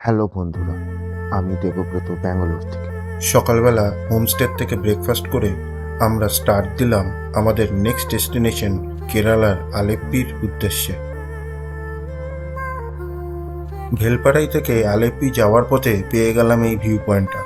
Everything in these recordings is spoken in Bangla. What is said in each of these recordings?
হ্যালো বন্ধুরা, আমি দেবব্রত ব্যাঙ্গালোর থেকে। সকালবেলা হোমস্টে থেকে ব্রেকফাস্ট করে আমরা স্টার্ট দিলাম আমাদের নেক্সট ডেস্টিনেশন কেরালার আলেপ্পির উদ্দেশ্যে। ভেলপারাই থেকে আলেপ্পি যাওয়ার পথে পেয়ে গেলাম এই ভিউ পয়েন্টটা।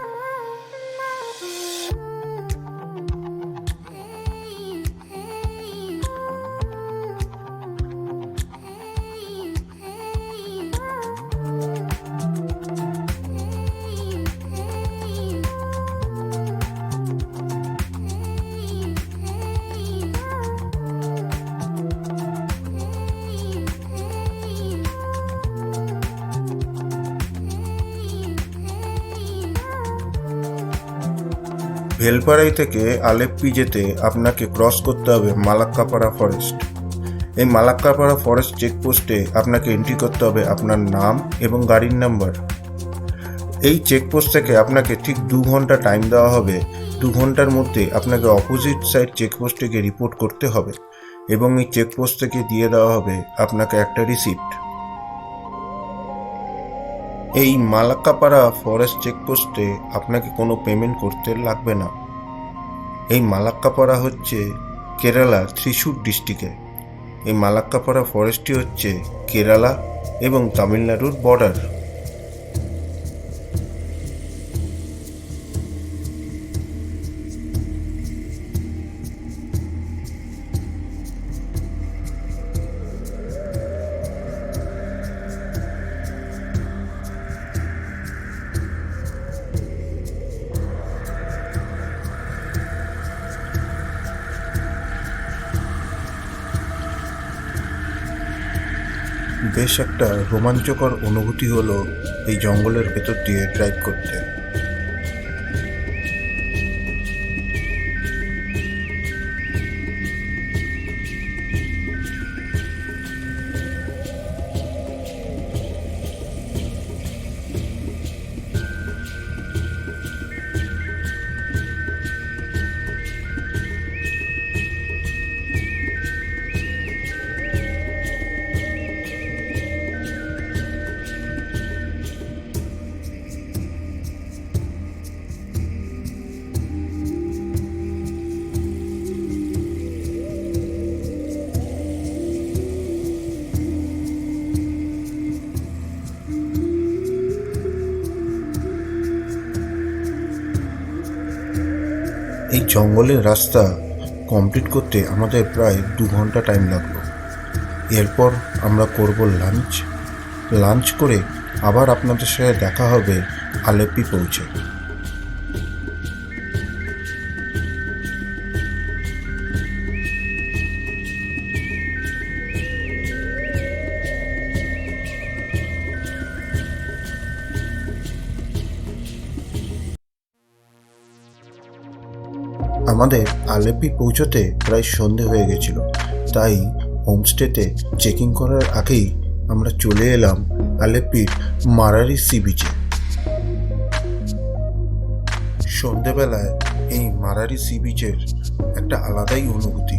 ভেলপারাই থেকে আলেপ্পি যেতে আপনাকে ক্রস করতে হবে মালাক্কাপাড়া ফরেস্ট। এই মালাক্কাপাড়া ফরেস্ট চেকপোস্টে আপনাকে এন্ট্রি করতে হবে আপনার নাম এবং গাড়ির নাম্বার। এই চেকপোস্ট থেকে আপনাকে ঠিক 2 ঘন্টা টাইম দেওয়া হবে। 2 ঘন্টার মধ্যে আপনাকে অপোজিট সাইড চেকপোস্টে গিয়ে রিপোর্ট করতে হবে এবং এই চেকপোস্ট থেকে দিয়ে দেওয়া হবে আপনাকে একটা রিসিপ্ট। এই মালাক্কাপাড়া ফরেস্ট চেকপোস্টে আপনাকে কোনো পেমেন্ট করতে লাগবে না। এই মালাক্কাপাড়া হচ্ছে কেরালা থ্রিসুর ডিস্ট্রিক্টে। এই মালাক্কাপাড়া ফরেস্টটি হচ্ছে কেরালা এবং তামিলনাড়ুর বর্ডার। বেশ একটা রোমাঞ্চকর অনুভূতি হলো এই জঙ্গলের ভেতর দিয়ে ড্রাইভ করতে। এই জঙ্গলের রাস্তা কমপ্লিট করতে আমাদের প্রায় 2 ঘন্টা টাইম লাগলো। এরপর আমরা করব লাঞ্চ করে আবার আপনাদের সাথে দেখা হবে আলেপ্পি পৌঁছে। আমাদের আলেপ্পি পৌঁছতে প্রায় সন্ধে হয়ে গেছিল, তাই হোমস্টেতে চেকিং করার আগেই আমরা চলে এলাম আলেপ্পির মারারি সি বিচে। সন্ধেবেলায় এই মারারি সি বিচের একটা আলাদাই অনুভূতি।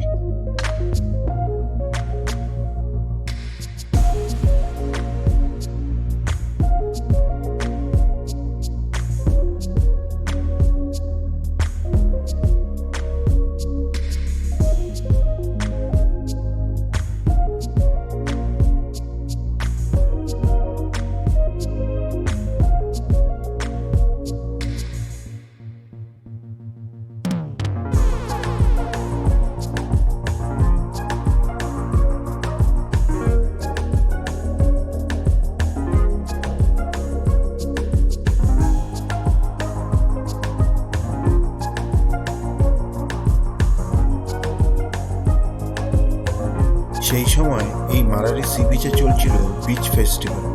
সেই সময় এই মারারি সি বিচে চলছিল বিচ ফেস্টিভ্যাল।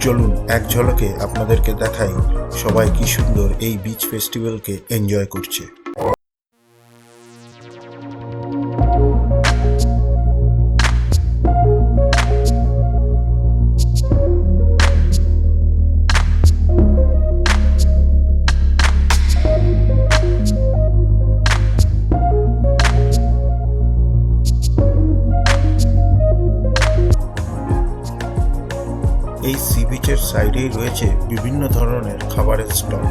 চলুন এক ঝলকে আপনাদেরকে দেখাই সবাই কি সুন্দর এই বিচ ফেস্টিভ্যালকে এনজয় করছে। এই সি বিচের সাইডেই রয়েছে বিভিন্ন ধরনের খাবারের স্টল।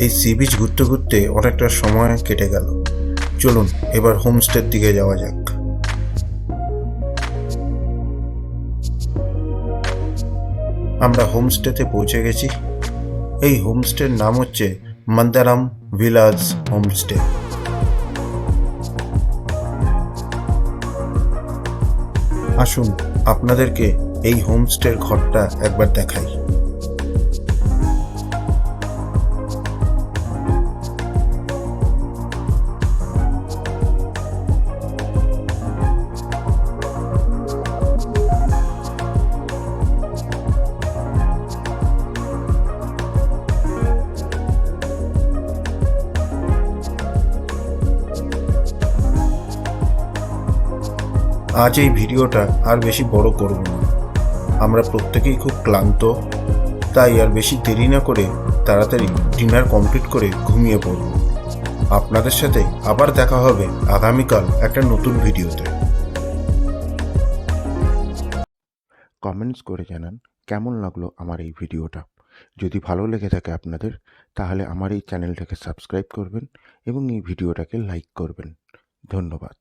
এই সি বিচ ঘুরতে ঘুরতে অনেকটা সময় কেটে গেল। চলুন এবার হোমস্টের দিকে যাওয়া যাক। আমরা হোমস্টেতে পৌঁছে গেছি। এই হোমস্টের নাম হচ্ছে মন্দারাম ভিলাজ হোমস্টে। আসুন আপনাদেরকে এই হোমস্টের ঘরটা একবার দেখাই। আজ এই ভিডিওটা আর বেশি বড় করব না, আমরা প্রত্যেকেই খুব ক্লান্ত, তাই আর বেশি দেরি না করে তাড়াতাড়ি ডিনার কমপ্লিট করে ঘুমিয়ে পড়ব। আপনাদের সাথে আবার দেখা হবে আগামীকাল একটা নতুন ভিডিওতে। কমেন্টস করে জানান কেমন লাগলো আমার এই ভিডিওটা। যদি ভালো লেগে থাকে আপনাদের, তাহলে আমার এই চ্যানেলটাকে সাবস্ক্রাইব করবেন এবং এই ভিডিওটাকে লাইক করবেন। ধন্যবাদ।